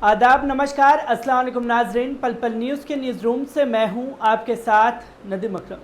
आदाब, नमस्कार, अस्सलाम वालेकुम नाजरीन। पल पल न्यूज़ के न्यूज़ रूम से मैं हूं आपके साथ नदीम अकरम।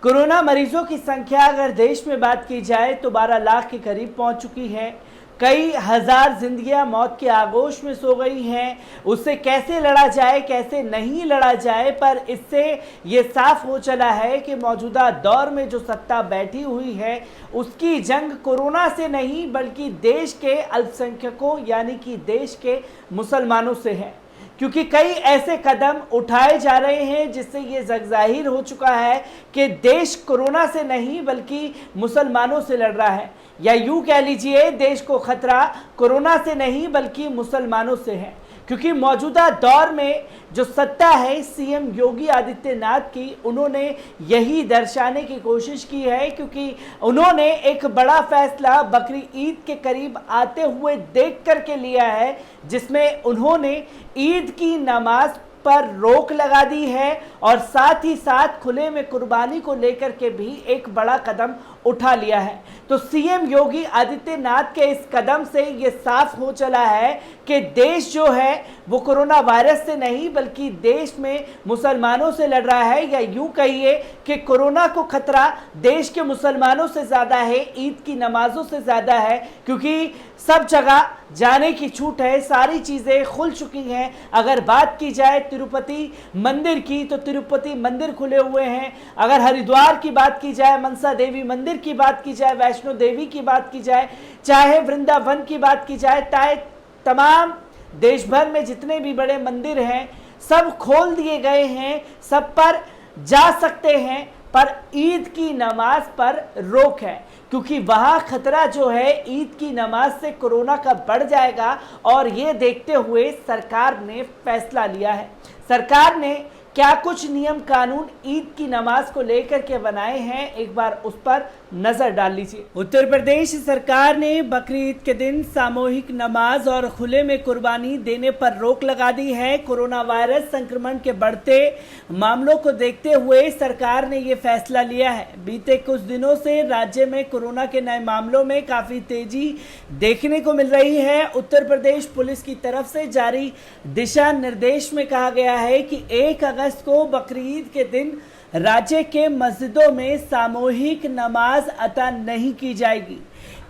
कोरोना मरीजों की संख्या अगर देश में बात की जाए तो 12 लाख के करीब पहुंच चुकी है। कई हज़ार जिंदगियां मौत के आगोश में सो गई हैं। उससे कैसे लड़ा जाए, कैसे नहीं लड़ा जाए, पर इससे ये साफ हो चला है कि मौजूदा दौर में जो सत्ता बैठी हुई है उसकी जंग कोरोना से नहीं बल्कि देश के अल्पसंख्यकों यानी कि देश के मुसलमानों से है। क्योंकि कई ऐसे कदम उठाए जा रहे हैं जिससे ये ज़ाहिर हो चुका है कि देश कोरोना से नहीं बल्कि मुसलमानों से लड़ रहा है, या यूं कह लीजिए देश को खतरा कोरोना से नहीं बल्कि मुसलमानों से है। क्योंकि मौजूदा दौर में जो सत्ता है सीएम योगी आदित्यनाथ की, उन्होंने यही दर्शाने की कोशिश की है। क्योंकि उन्होंने एक बड़ा फैसला बकरी ईद के करीब आते हुए देख करके लिया है, जिसमें उन्होंने ईद की नमाज पर रोक लगा दी है और साथ ही साथ खुले में कुर्बानी को लेकर के भी एक बड़ा कदम उठा लिया है। तो सीएम योगी आदित्यनाथ के इस कदम से ये साफ हो चला है कि देश जो है वो कोरोना वायरस से नहीं बल्कि देश में मुसलमानों से लड़ रहा है, या यूं कहिए कि कोरोना को खतरा देश के मुसलमानों से ज़्यादा है, ईद की नमाजों से ज़्यादा है। क्योंकि सब जगह जाने की छूट है, सारी चीज़ें खुल चुकी हैं। अगर बात की जाए तिरुपति मंदिर की तो तिरुपति मंदिर खुले हुए हैं। अगर हरिद्वार की बात की जाए, मनसा देवी मंदिर की बात की जाए, वैष्णो देवी की बात की जाए, चाहे वृंदावन की बात की जाए, चाहे तमाम देश भर में जितने भी बड़े मंदिर हैं सब खोल दिए गए हैं, सब पर जा सकते हैं। पर ईद की नमाज पर रोक है, क्योंकि वहाँ खतरा जो है ईद की नमाज से कोरोना का बढ़ जाएगा। और ये देखते हुए सरकार ने फैसला लिया है। सरकार ने क्या कुछ नियम कानून ईद की नमाज को लेकर के बनाए हैं, एक बार उस पर नजर डाल लीजिए। उत्तर प्रदेश सरकार ने बकरी ईद के दिन सामूहिक नमाज और खुले में कुर्बानी देने पर रोक लगा दी है। कोरोना वायरस संक्रमण के बढ़ते मामलों को देखते हुए सरकार ने ये फैसला लिया है। बीते कुछ दिनों से राज्य में कोरोना के नए मामलों में काफी तेजी देखने को मिल रही है। उत्तर प्रदेश पुलिस की तरफ से जारी दिशा निर्देश में कहा गया है कि 1 अगस्त को बकरी ईद के दिन राज्य के मस्जिदों में सामूहिक नमाज अता नहीं की जाएगी।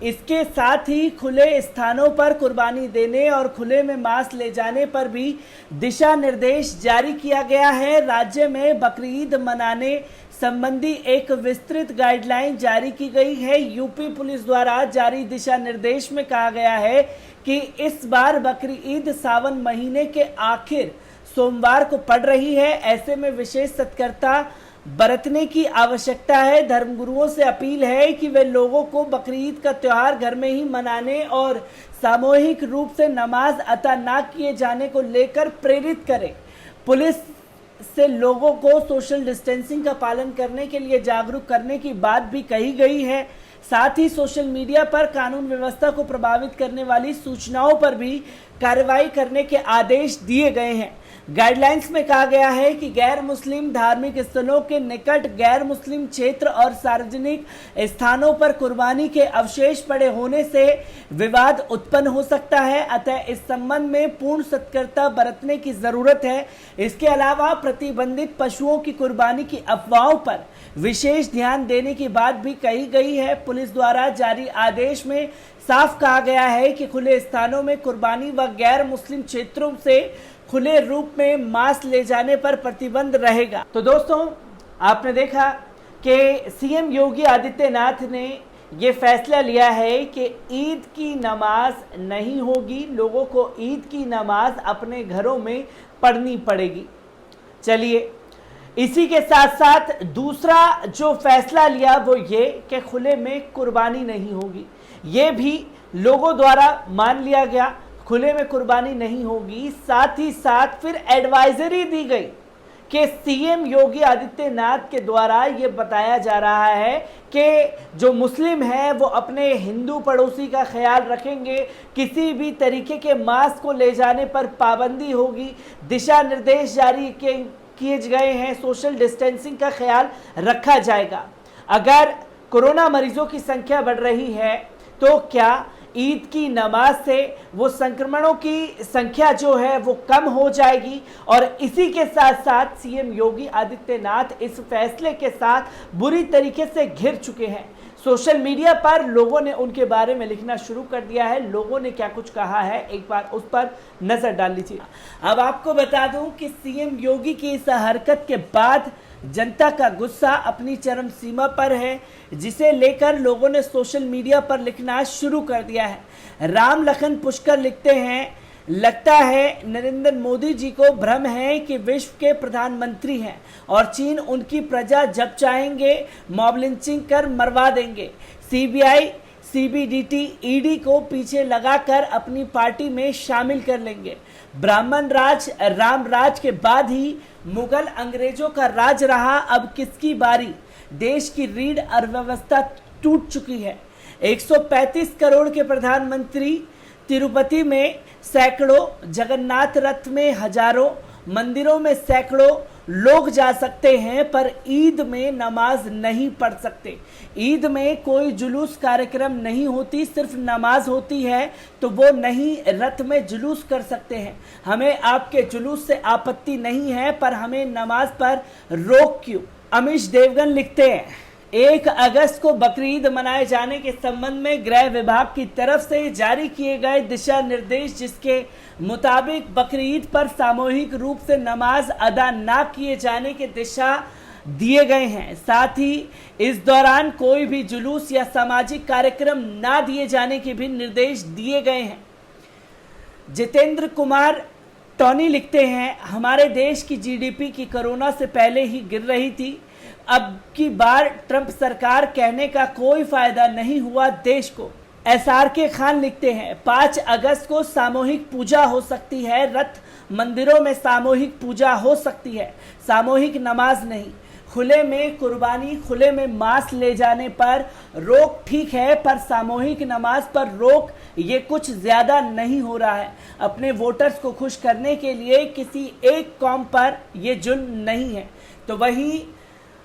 इसके साथ ही खुले स्थानों पर कुर्बानी देने और खुले में मांस ले जाने पर भी दिशा निर्देश जारी किया गया है। राज्य में बकरी ईद मनाने संबंधी एक विस्तृत गाइडलाइन जारी की गई है। यूपी पुलिस द्वारा जारी दिशा निर्देश में कहा गया है कि इस बार बकरी ईद सावन महीने के आखिर सोमवार को पड़ रही है। ऐसे में विशेष सतर्कता बरतने की आवश्यकता है। धर्मगुरुओं से अपील है कि वे लोगों को बकरी ईद का त्यौहार घर में ही मनाने और सामूहिक रूप से नमाज अता न किए जाने को लेकर प्रेरित करें। पुलिस से लोगों को सोशल डिस्टेंसिंग का पालन करने के लिए जागरूक करने की बात भी कही गई है। साथ ही सोशल मीडिया पर कानून व्यवस्था को प्रभावित करने वाली सूचनाओं पर भी कार्रवाई करने के आदेश दिए गए हैं। गाइडलाइंस में कहा गया है कि गैर मुस्लिम धार्मिक स्थलों के निकट गैर मुस्लिम क्षेत्र और सार्वजनिक स्थानों पर कुर्बानी के अवशेष पड़े होने से विवाद उत्पन्न हो सकता है। अतः इस संबंध में पूर्ण सतर्कता बरतने की जरूरत है। इसके अलावा प्रतिबंधित पशुओं की कुर्बानी की अफवाहों पर विशेष ध्यान देने की बात भी कही गई है। पुलिस द्वारा जारी आदेश में साफ कहा गया है कि खुले स्थानों में कुर्बानी व गैर मुस्लिम क्षेत्रों से खुले रूप में मांस ले जाने पर प्रतिबंध रहेगा। तो दोस्तों, आपने देखा कि सीएम योगी आदित्यनाथ ने ये फैसला लिया है कि ईद की नमाज नहीं होगी, लोगों को ईद की नमाज अपने घरों में पढ़नी पड़ेगी। चलिए, इसी के साथ साथ दूसरा जो फैसला लिया वो ये कि खुले में कुर्बानी नहीं होगी। ये भी लोगों द्वारा मान लिया गया, खुले में कुर्बानी नहीं होगी। साथ ही साथ फिर एडवाइजरी दी गई कि सीएम योगी आदित्यनाथ के द्वारा ये बताया जा रहा है कि जो मुस्लिम है वो अपने हिंदू पड़ोसी का ख्याल रखेंगे, किसी भी तरीके के मांस को ले जाने पर पाबंदी होगी। दिशा निर्देश जारी किए गए हैं, सोशल डिस्टेंसिंग का ख्याल रखा जाएगा। अगर कोरोना मरीजों की संख्या बढ़ रही है तो क्या ईद की नमाज से वो संक्रमणों की संख्या जो है वो कम हो जाएगी। और इसी के साथ साथ सीएम योगी आदित्यनाथ इस फैसले के साथ बुरी तरीके से घिर चुके हैं। सोशल मीडिया पर लोगों ने उनके बारे में लिखना शुरू कर दिया है। लोगों ने क्या कुछ कहा है, एक बार उस पर नजर डाल लीजिए। अब आपको बता दूं कि सीएम योगी की इस हरकत के बाद जनता का गुस्सा अपनी चरम सीमा पर है, जिसे लेकर लोगों ने सोशल मीडिया पर लिखना शुरू कर दिया है। राम लखन पुष्कर लिखते हैं, लगता है नरेंद्र मोदी जी को भ्रम है कि विश्व के प्रधानमंत्री हैं और चीन उनकी प्रजा जब चाहेंगे मॉब लिंचिंग कर मरवा देंगे। सीबीआई, सीबीडीटी, ईडी को पीछे लगाकर अपनी पार्टी में शामिल कर लेंगे। ब्राह्मण राज, राम राज के बाद ही मुगल अंग्रेजों का राज रहा, अब किसकी बारी। देश की रीढ़ अर्थव्यवस्था टूट चुकी है। 135 करोड़ के प्रधानमंत्री, तिरुपति में सैकड़ों, जगन्नाथ रथ में हजारों, मंदिरों में सैकड़ों लोग जा सकते हैं, पर ईद में नमाज नहीं पढ़ सकते। ईद में कोई जुलूस कार्यक्रम नहीं होती, सिर्फ नमाज होती है, तो वो नहीं रथ में जुलूस कर सकते हैं। हमें आपके जुलूस से आपत्ति नहीं है, पर हमें नमाज पर रोक क्यों। अमीश देवगन लिखते हैं, 1 अगस्त को बकरीद मनाए जाने के संबंध में गृह विभाग की तरफ से जारी किए गए दिशा निर्देश, जिसके मुताबिक बकरीद पर सामूहिक रूप से नमाज अदा ना किए जाने के दिशा दिए गए हैं। साथ ही इस दौरान कोई भी जुलूस या सामाजिक कार्यक्रम ना दिए जाने के भी निर्देश दिए गए हैं। जितेंद्र कुमार टॉनी लिखते हैं, हमारे देश की जीडीपी की कोरोना से पहले ही गिर रही थी। अब की बार ट्रंप सरकार कहने का कोई फायदा नहीं हुआ देश को। SRK खान लिखते हैं, 5 अगस्त को सामूहिक पूजा हो सकती है, रथ मंदिरों में सामूहिक पूजा हो सकती है, सामूहिक नमाज नहीं। खुले में कुर्बानी, खुले में मांस ले जाने पर रोक ठीक है, पर सामूहिक नमाज पर रोक ये कुछ ज्यादा नहीं हो रहा है। अपने वोटर्स को खुश करने के लिए किसी एक कौम पर ये जुल्म नहीं है। तो वहीं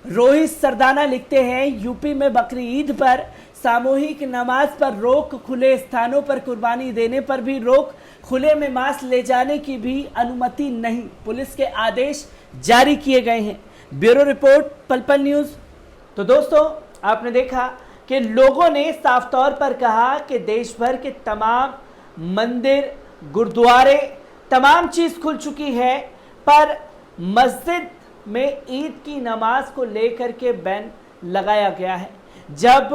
रोहित सरदाना लिखते हैं, यूपी में बकरी ईद पर सामूहिक नमाज पर रोक, खुले स्थानों पर कुर्बानी देने पर भी रोक, खुले में मांस ले जाने की भी अनुमति नहीं। पुलिस के आदेश जारी किए गए हैं। ब्यूरो रिपोर्ट, पल पल न्यूज। तो दोस्तों, आपने देखा कि लोगों ने साफ तौर पर कहा कि देश भर के तमाम मंदिर, गुरुद्वारे, तमाम चीज खुल चुकी है, पर मस्जिद में ईद की नमाज को लेकर के बैन लगाया गया है। जब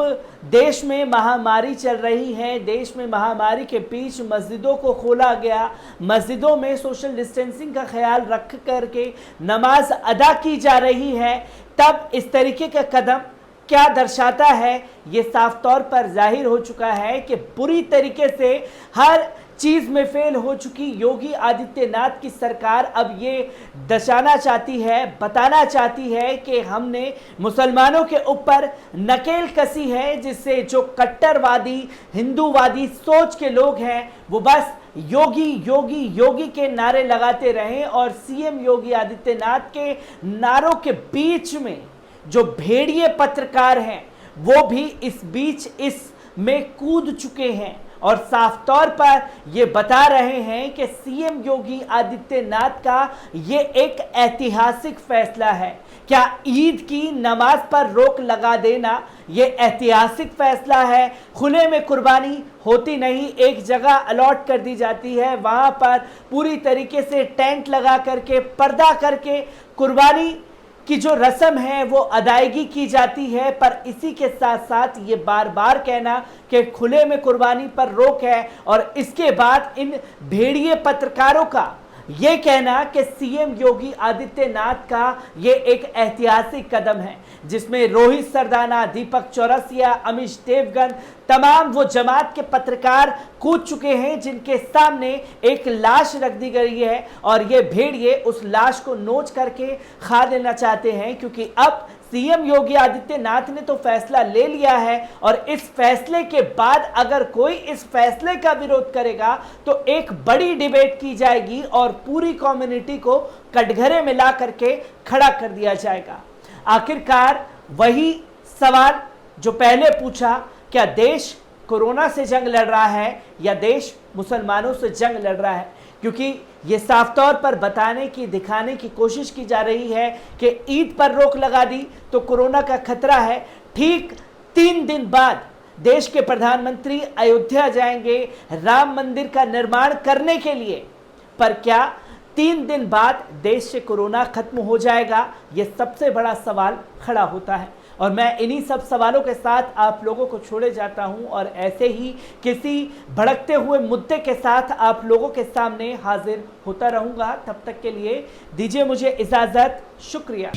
देश में महामारी चल रही है, देश में महामारी के बीच मस्जिदों को खोला गया, मस्जिदों में सोशल डिस्टेंसिंग का ख्याल रख करके नमाज अदा की जा रही है, तब इस तरीके का कदम क्या दर्शाता है, ये साफ तौर पर जाहिर हो चुका है कि बुरी तरीके से हर चीज में फेल हो चुकी योगी आदित्यनाथ की सरकार अब ये दर्शाना चाहती है, बताना चाहती है कि हमने मुसलमानों के ऊपर नकेल कसी है, जिससे जो कट्टरवादी हिंदूवादी सोच के लोग हैं वो बस योगी योगी योगी के नारे लगाते रहें। और सीएम योगी आदित्यनाथ के नारों के बीच में जो भेड़िए पत्रकार हैं वो भी इस बीच इसमें कूद चुके हैं और साफ तौर पर ये बता रहे हैं कि सीएम योगी आदित्यनाथ का ये एक ऐतिहासिक फैसला है। क्या ईद की नमाज पर रोक लगा देना ये ऐतिहासिक फैसला है? खुले में कुर्बानी होती नहीं, एक जगह अलॉट कर दी जाती है, वहां पर पूरी तरीके से टेंट लगा करके, पर्दा करके कुर्बानी की जो रस्म है वो अदायगी की जाती है। पर इसी के साथ साथ ये बार बार कहना कि खुले में कुर्बानी पर रोक है, और इसके बाद इन भेड़िए पत्रकारों का ये कहना कि सीएम योगी आदित्यनाथ का ये एक ऐतिहासिक कदम है, जिसमें रोहित सरदाना, दीपक चौरसिया, अमीश देवगन, तमाम वो जमात के पत्रकार कूद चुके हैं, जिनके सामने एक लाश रख दी गई है और ये भेड़िए उस लाश को नोच करके खा लेना चाहते हैं, क्योंकि अब सीएम योगी आदित्यनाथ ने तो फैसला ले लिया है और इस फैसले के बाद अगर कोई इस फैसले का विरोध करेगा तो एक बड़ी डिबेट की जाएगी और पूरी कम्युनिटी को कटघरे में ला करके खड़ा कर दिया जाएगा। आखिरकार वही सवाल जो पहले पूछा, क्या देश कोरोना से जंग लड़ रहा है या देश मुसलमानों से जंग लड़ रहा है, क्योंकि ये साफ तौर पर बताने की, दिखाने की कोशिश की जा रही है कि ईद पर रोक लगा दी तो कोरोना का खतरा है। ठीक 3 दिन बाद देश के प्रधानमंत्री अयोध्या जाएंगे राम मंदिर का निर्माण करने के लिए, पर क्या 3 दिन बाद देश से कोरोना खत्म हो जाएगा? ये सबसे बड़ा सवाल खड़ा होता है और मैं इन्हीं सब सवालों के साथ आप लोगों को छोड़े जाता हूं और ऐसे ही किसी भड़कते हुए मुद्दे के साथ आप लोगों के सामने हाजिर होता रहूंगा। तब तक के लिए दीजिए मुझे इजाजत। शुक्रिया।